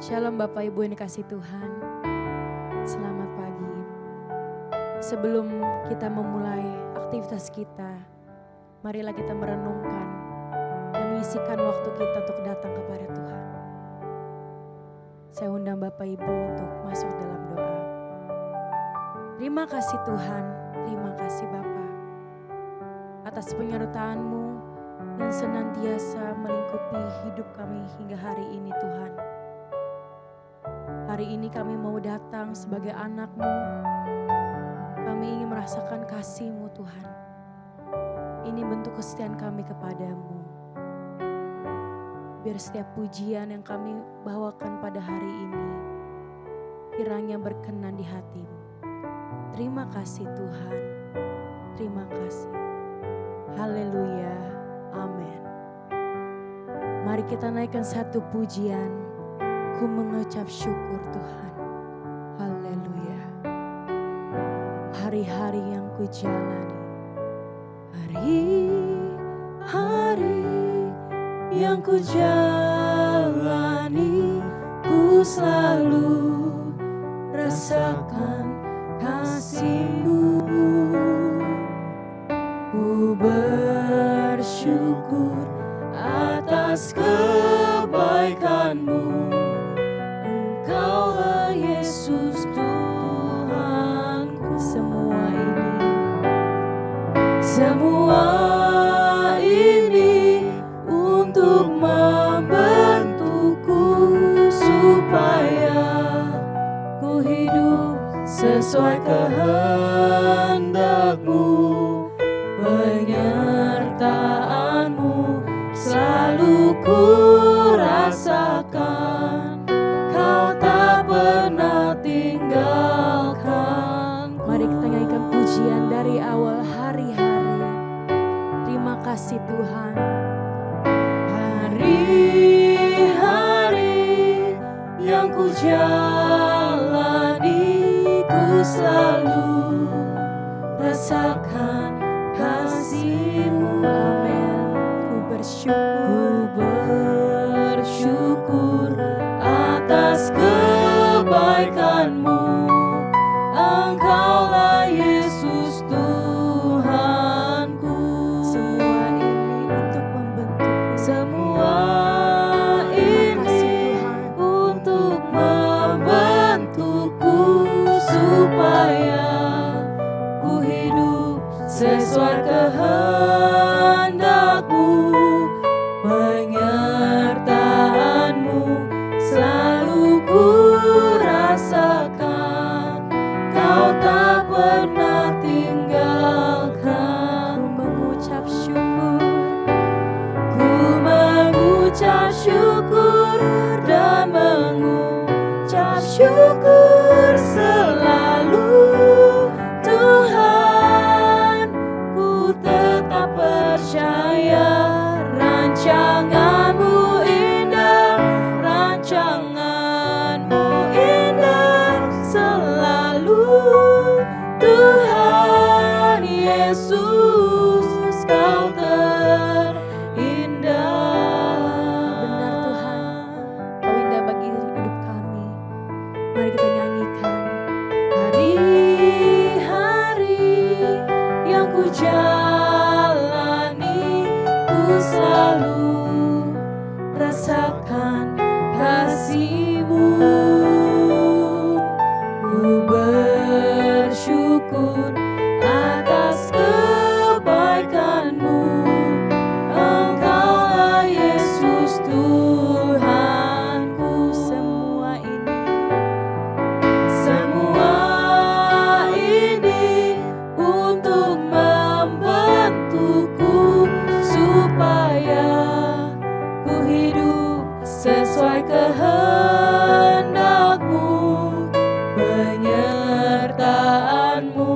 Shalom Bapak Ibu yang dikasih Tuhan. Selamat pagi. Sebelum kita memulai aktivitas kita, marilah kita merenungkan dan mengisikan waktu kita untuk datang kepada Tuhan. Saya undang Bapak Ibu untuk masuk dalam doa. Terima kasih Tuhan, terima kasih Bapa atas penyertaan-Mu yang senantiasa melingkupi hidup kami hingga hari ini Tuhan. Hari ini kami mau datang sebagai anak-Mu. Kami ingin merasakan kasih-Mu Tuhan. Ini bentuk kesetiaan kami kepadamu. Biar setiap pujian yang kami bawakan pada hari ini, kiranya berkenan di hati-Mu. Terima kasih Tuhan. Terima kasih. Haleluya. Amin. Mari kita naikkan satu pujian. Ku mengucap syukur Tuhan. Haleluya. Hari-hari yang ku jalani, hari-hari yang ku jalani, ku selalu rasakan kasih-Mu. Ku bersyukur atas kebaikan-Mu. Engkaulah Yesus Tuhanku. Semua ini untuk membentukku supaya ku hidup sesuai kehendak-Mu. Penyertaan-Mu selalu ku rasakan. Kau tak pernah tinggalkan. Mari kita nyanyikan pujian dari awal hari-hari. Terima kasih Tuhan. Hari-hari yang ku jalani, ku selalu rasakan kasih-Mu. Amin. Ku bersyukur atas kebaikan-Mu. Engkaulah Yesus Tuhanku. Semua ini untuk membentukku. Semua ini untuk membentukku supaya ku hidup sesuai kehendak-Mu. Penyertaan-Mu selalu ku rasakan. Kau tak pernah tinggalkan. Ku mengucap syukur dan mengucap syukur selalu. Tuhan, ku tetap percaya rancangan-Mu indah, rancangan-Mu indah selalu. Tuhan Yesus, Kau terindah. Benar Tuhan, Kau indah bagi hidup kami. Mari kita nyanyikan. Hari-hari yang ku jalani, ku selalu rasakan kasih-Mu. Ku bersyukur atas kebaikan-Mu. Engkaulah Yesus Tuhanku. Semua ini untuk membentukku supaya ku hidup sesuai kehendak-Mu. Penyertaan-Mu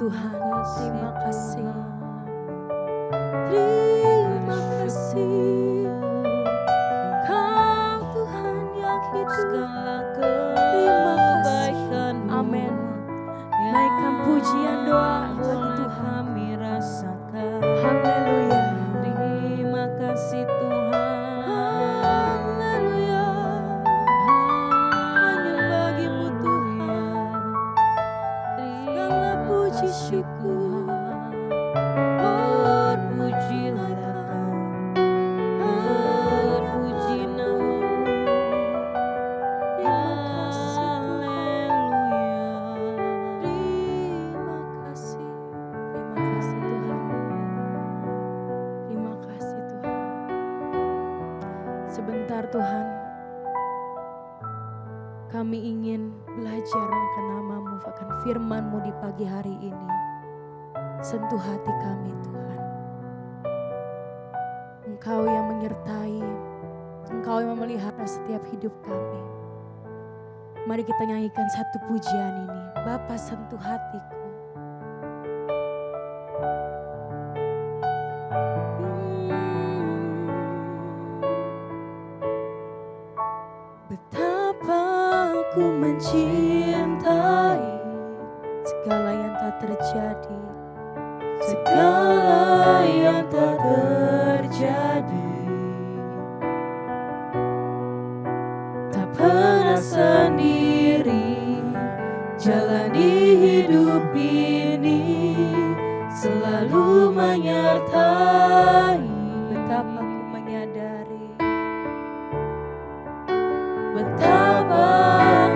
Tuhan, terima kasih. Terima kasih. Kau Tuhan yang hidup. Terima kasih. Amin. Naikkan pujian doa bagi Tuhan. Kami rasakan. Haleluya. Terima kasih Tuhan. Haleluya. Hanya bagimu Tuhan. Segala puji syukur. Terpujilah Kau, terpuji namamu. Terima kasih. Terima kasih Tuhan. Terima kasih Tuhan. Sebentar Tuhan, kami ingin belajar akan namamu, akan firman-Mu di pagi hari ini. Sentuh hati kami Tuhan. Engkau yang menyertai, Engkau yang memelihara setiap hidup kami. Mari kita nyanyikan satu pujian ini. Bapa sentuh hatiku. Betapa ku mencintai segala yang tak terjadi, segala yang tak terjadi. Tak pernah sendiri jalani hidup ini, selalu menyertai. Betapa ku menyadari, betapa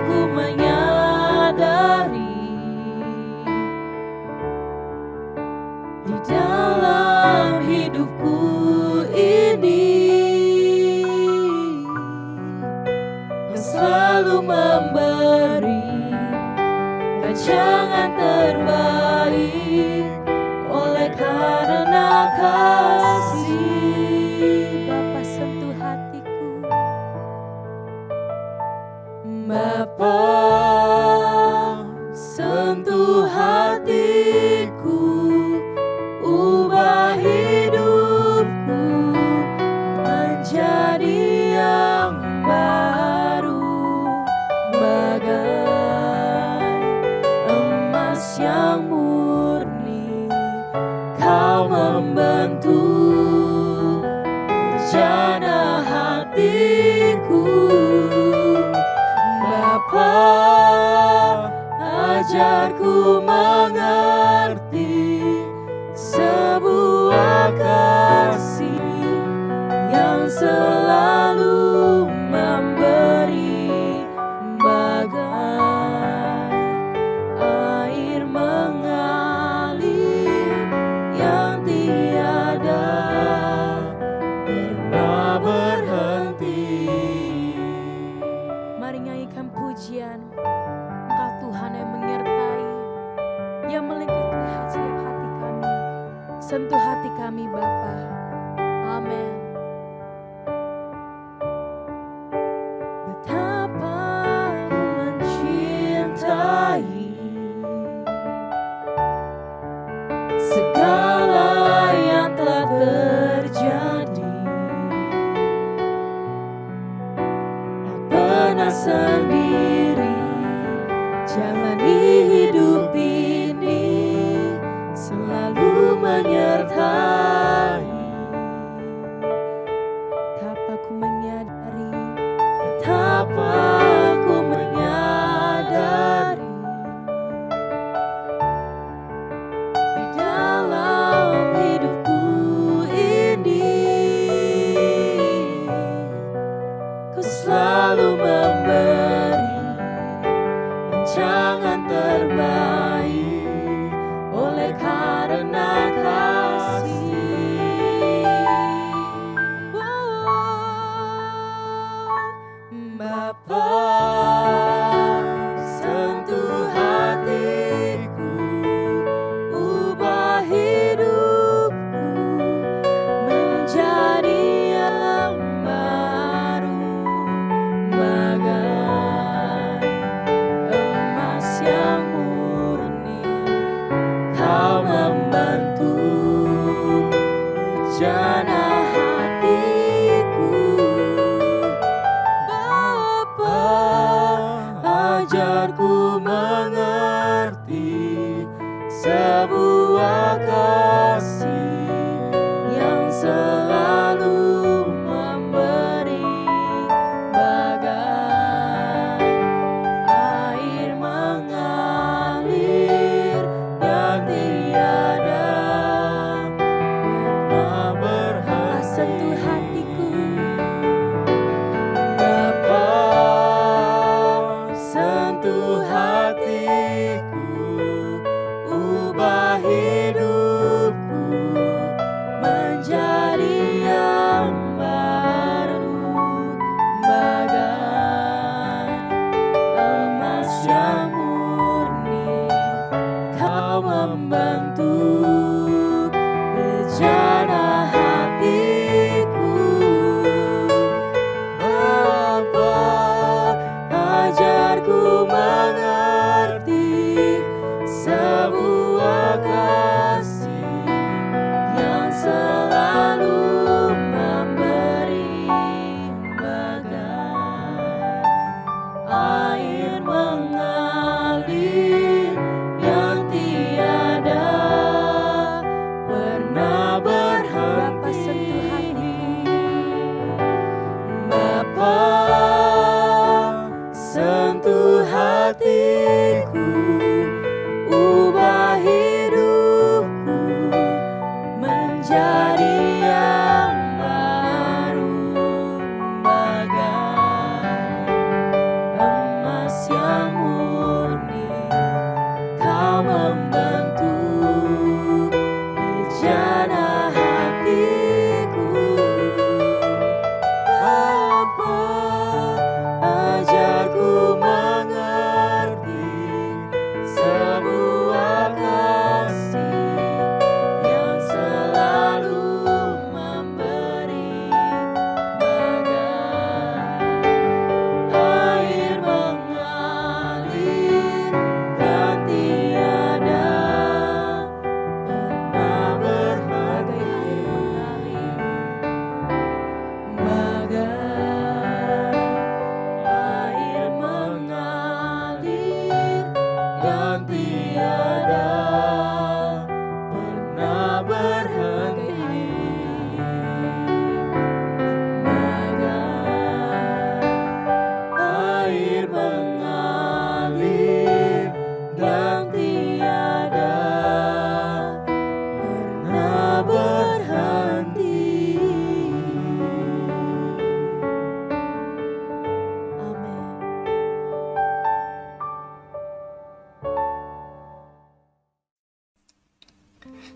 ku menyadari di dalam hidupku ini Kau selalu memberi rancangan terbaik oleh karena kasih. Bapa sentuh hatiku. Bapa sentuh hatiku, ubah hidupku menjadi yang baru, bagai emas yang murni. Kau membentuk rencana hatiku. Bapa, ajarku mengerti sebuah kasih yang selalu memberi, bagai air mengalir yang tiada pernah berhenti. Mari nyanyikan pujian. Engkau Tuhan yang menyertai, yang melingkupi setiap hati kami. Sentuh hati kami Bapa. Amin. Betapa ku mencintai segala yang telah terjadi. Tak pernah sendiri jalani hidup ini, selalu menyertai. Betapa ku menyadari, betapa ku menyadari di dalam hidupku ini Kau selalu memberi rancangan terbaik oleh karena kasih. Bapa, sentuh hatiku, ubah hidupku menjadi yang baru, bagai emas yang murni.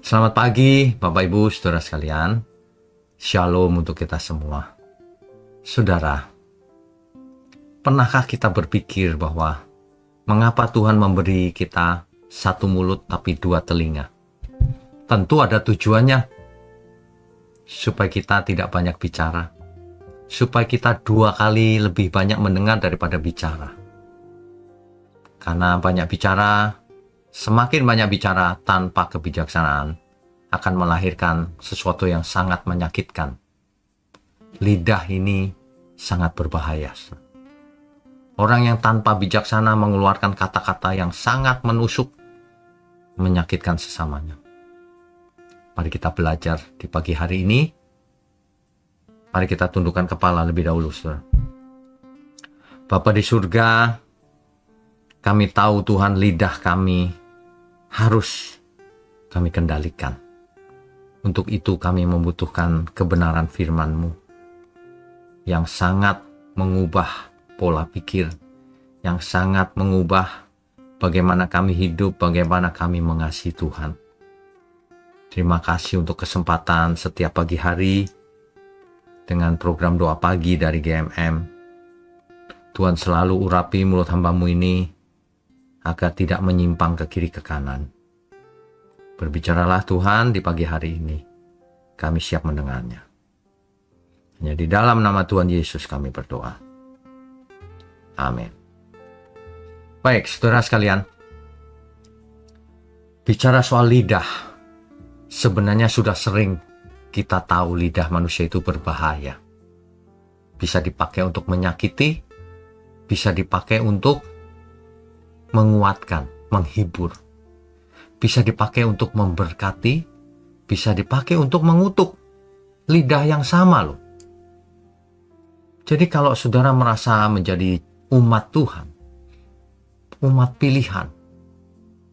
Selamat pagi Bapak Ibu Saudara sekalian. Shalom untuk kita semua. Saudara, pernahkah kita berpikir bahwa mengapa Tuhan memberi kita satu mulut tapi dua telinga? Tentu ada tujuannya, supaya kita tidak banyak bicara, supaya kita 2 kali lebih banyak mendengar daripada bicara. Karena banyak bicara, semakin banyak bicara tanpa kebijaksanaan akan melahirkan sesuatu yang sangat menyakitkan. Lidah ini sangat berbahaya. Orang yang tanpa bijaksana mengeluarkan kata-kata yang sangat menusuk, menyakitkan sesamanya. Mari kita belajar di pagi hari ini. Mari kita tundukkan kepala lebih dahulu, saudara. Bapa di surga, kami tahu Tuhan lidah kami harus kami kendalikan. Untuk itu kami membutuhkan kebenaran firman-Mu yang sangat mengubah pola pikir, yang sangat mengubah bagaimana kami hidup, bagaimana kami mengasihi Tuhan. Terima kasih untuk kesempatan setiap pagi hari dengan program doa pagi dari GMM. Tuhan selalu urapi mulut hamba-Mu ini agar tidak menyimpang ke kiri ke kanan. Berbicaralah Tuhan di pagi hari ini. Kami siap mendengarnya. Hanya di dalam nama Tuhan Yesus kami berdoa. Amin. Baik, saudara sekalian. Bicara soal lidah, sebenarnya sudah sering kita tahu lidah manusia itu berbahaya. Bisa dipakai untuk menyakiti, bisa dipakai untuk menguatkan, menghibur. Bisa dipakai untuk memberkati, bisa dipakai untuk mengutuk. Lidah yang sama loh. Jadi kalau saudara merasa menjadi umat Tuhan, umat pilihan,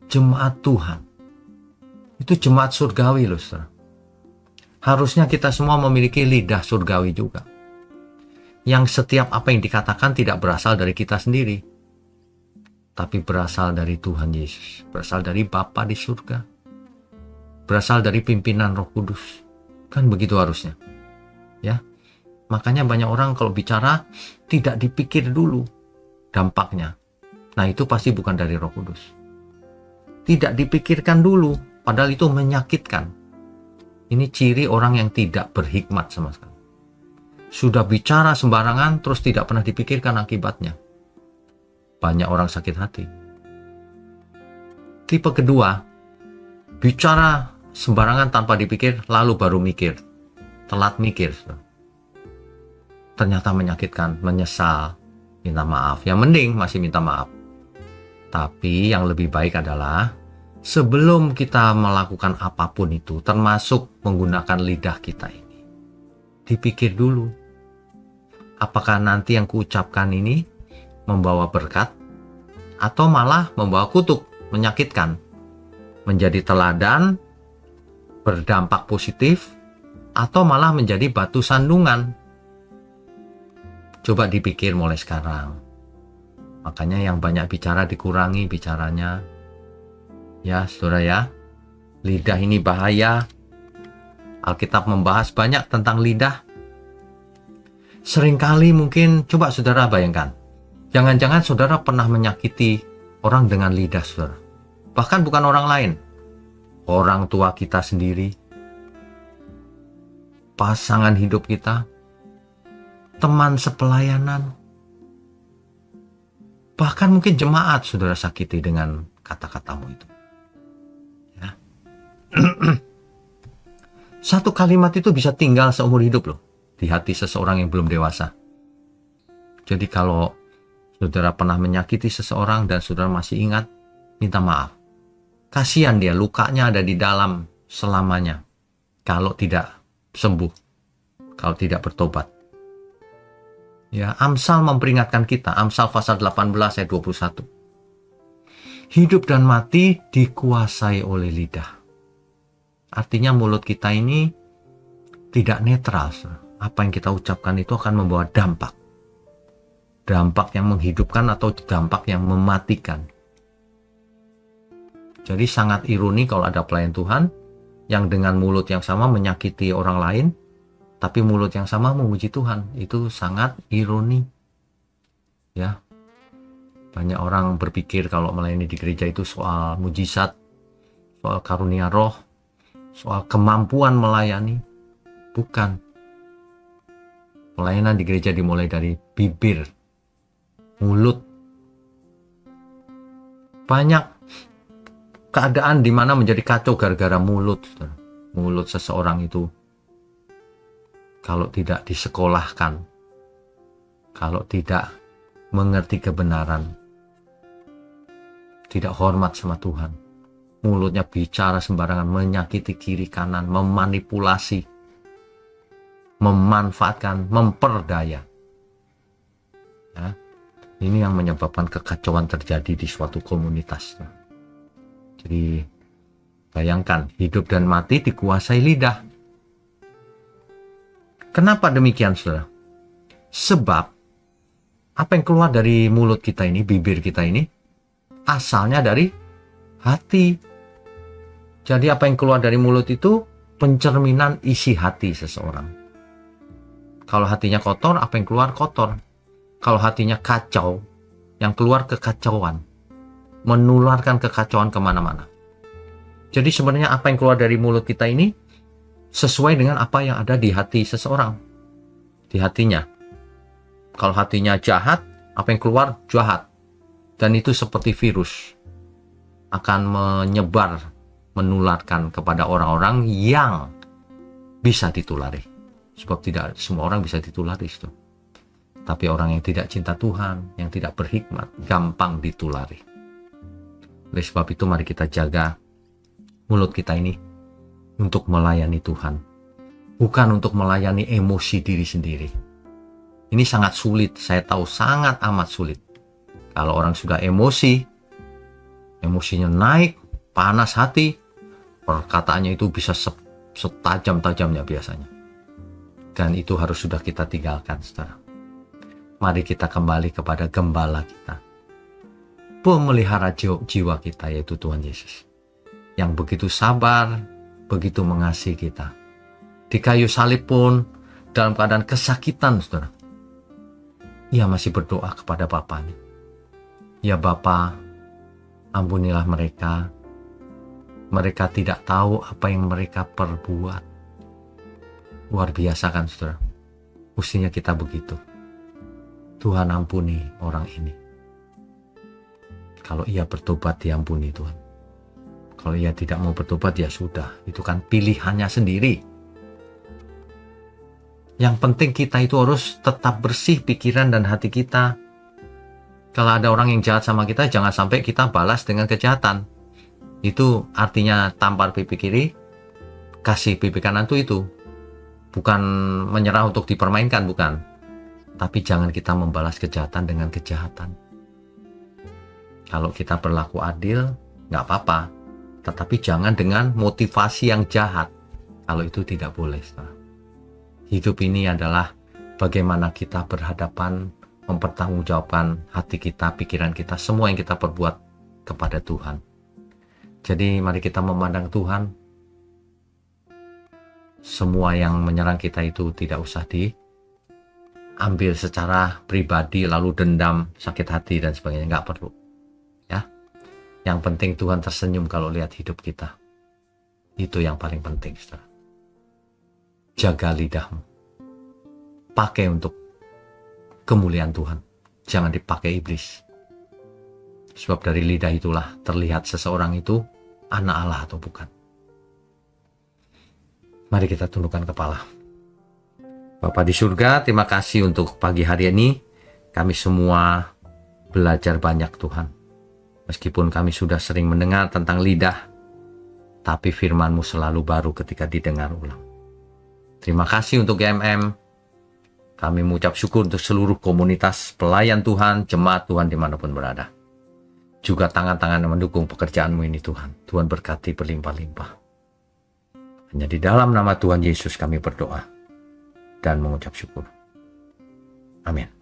jemaat Tuhan, itu jemaat surgawi loh saudara. Harusnya kita semua memiliki lidah surgawi juga. Yang setiap apa yang dikatakan tidak berasal dari kita sendiri, tapi berasal dari Tuhan Yesus, berasal dari Bapa di surga, berasal dari pimpinan Roh Kudus. Kan begitu harusnya. Ya. Makanya banyak orang kalau bicara tidak dipikir dulu dampaknya. Nah, itu pasti bukan dari Roh Kudus. Tidak dipikirkan dulu, padahal itu menyakitkan. Ini ciri orang yang tidak berhikmat sama sekali. Sudah bicara sembarangan terus tidak pernah dipikirkan akibatnya. Banyak orang sakit hati. Tipe kedua, bicara sembarangan tanpa dipikir, lalu baru mikir. Telat mikir. Ternyata menyakitkan, menyesal, minta maaf. Yang mending masih minta maaf. Tapi yang lebih baik adalah sebelum kita melakukan apapun itu, termasuk menggunakan lidah kita ini, dipikir dulu. Apakah nanti yang kuucapkan ini membawa berkat, atau malah membawa kutuk, menyakitkan, menjadi teladan, berdampak positif, atau malah menjadi batu sandungan. Coba dipikir mulai sekarang. Makanya yang banyak bicara dikurangi bicaranya. Ya, saudara ya, lidah ini bahaya. Alkitab membahas banyak tentang lidah. Seringkali mungkin, coba saudara bayangkan, jangan-jangan saudara pernah menyakiti orang dengan lidah saudara. Bahkan bukan orang lain. Orang tua kita sendiri. Pasangan hidup kita. Teman sepelayanan. Bahkan mungkin jemaat saudara sakiti dengan kata-katamu itu. Ya. Satu kalimat itu bisa tinggal seumur hidup loh. Di hati seseorang yang belum dewasa. Jadi kalau saudara pernah menyakiti seseorang dan saudara masih ingat, minta maaf. Kasihan dia, lukanya ada di dalam selamanya. Kalau tidak sembuh, kalau tidak bertobat. Ya, Amsal memperingatkan kita, Amsal pasal 18 ayat 21. Hidup dan mati dikuasai oleh lidah. Artinya mulut kita ini tidak netral. Apa yang kita ucapkan itu akan membawa dampak. Dampak yang menghidupkan atau dampak yang mematikan. Jadi sangat ironi kalau ada pelayan Tuhan yang dengan mulut yang sama menyakiti orang lain, tapi mulut yang sama memuji Tuhan. Itu sangat ironi. Ya. Banyak orang berpikir kalau melayani di gereja itu soal mujizat, soal karunia roh, soal kemampuan melayani. Bukan. Pelayanan di gereja dimulai dari bibir, mulut. Banyak keadaan di mana menjadi kacau gara-gara mulut. Mulut seseorang itu kalau tidak disekolahkan, kalau tidak mengerti kebenaran, tidak hormat sama Tuhan, mulutnya bicara sembarangan, menyakiti kiri kanan, memanipulasi, memanfaatkan, memperdaya. Ya, ini yang menyebabkan kekacauan terjadi di suatu komunitas. Jadi bayangkan, hidup dan mati dikuasai lidah. Kenapa demikian, saudara? Sebab apa yang keluar dari mulut kita ini, bibir kita ini, asalnya dari hati. Jadi apa yang keluar dari mulut itu pencerminan isi hati seseorang. Kalau hatinya kotor, apa yang keluar kotor. Kalau hatinya kacau, yang keluar kekacauan. Menularkan kekacauan kemana-mana. Jadi sebenarnya apa yang keluar dari mulut kita ini sesuai dengan apa yang ada di hati seseorang. Di hatinya. Kalau hatinya jahat, apa yang keluar jahat. Dan itu seperti virus. Akan menyebar, menularkan kepada orang-orang yang bisa ditulari. Sebab tidak semua orang bisa ditulari. Tapi orang yang tidak cinta Tuhan, yang tidak berhikmat, gampang ditulari. Oleh sebab itu mari kita jaga mulut kita ini untuk melayani Tuhan. Bukan untuk melayani emosi diri sendiri. Ini sangat sulit, saya tahu sangat amat sulit. Kalau orang sudah emosi, emosinya naik, panas hati, perkataannya itu bisa setajam-tajamnya biasanya. Dan itu harus sudah kita tinggalkan, saudara. Mari kita kembali kepada gembala kita. Pemelihara jiwa kita, yaitu Tuhan Yesus, yang begitu sabar, begitu mengasihi kita. Di kayu salib pun dalam keadaan kesakitan, saudara, ia masih berdoa kepada Bapanya. Ya Bapa, ampunilah mereka. Mereka tidak tahu apa yang mereka perbuat. Luar biasa kan, saudara? Mestinya kita begitu. Tuhan ampuni orang ini. Kalau ia bertobat, diampuni Tuhan. Kalau ia tidak mau bertobat, ya sudah. Itu kan pilihannya sendiri. Yang penting kita itu harus tetap bersih pikiran dan hati kita. Kalau ada orang yang jahat sama kita, jangan sampai kita balas dengan kejahatan. Itu artinya tampar pipi kiri, kasih pipi kanan itu. Bukan menyerah untuk dipermainkan, bukan. Tapi jangan kita membalas kejahatan dengan kejahatan. Kalau kita berlaku adil, nggak apa-apa. Tetapi jangan dengan motivasi yang jahat. Kalau itu tidak boleh. Hidup ini adalah bagaimana kita berhadapan, mempertanggungjawabkan hati kita, pikiran kita, semua yang kita perbuat kepada Tuhan. Jadi mari kita memandang Tuhan. Semua yang menyerang kita itu tidak usah diambil secara pribadi, lalu dendam, sakit hati dan sebagainya. Nggak perlu. Yang penting Tuhan tersenyum kalau lihat hidup kita. Itu yang paling penting, saudara. Jaga lidahmu. Pakai untuk kemuliaan Tuhan. Jangan dipakai iblis. Sebab dari lidah itulah terlihat seseorang itu anak Allah atau bukan. Mari kita tundukkan kepala. Bapa di surga, terima kasih untuk pagi hari ini. Kami semua belajar banyak, Tuhan. Meskipun kami sudah sering mendengar tentang lidah, tapi firman-Mu selalu baru ketika didengar ulang. Terima kasih untuk GMM. Kami mengucap syukur untuk seluruh komunitas pelayan Tuhan, jemaat Tuhan dimanapun berada. Juga tangan-tangan yang mendukung pekerjaan-Mu ini Tuhan. Tuhan berkati berlimpah-limpah. Hanya di dalam nama Tuhan Yesus kami berdoa dan mengucap syukur. Amin.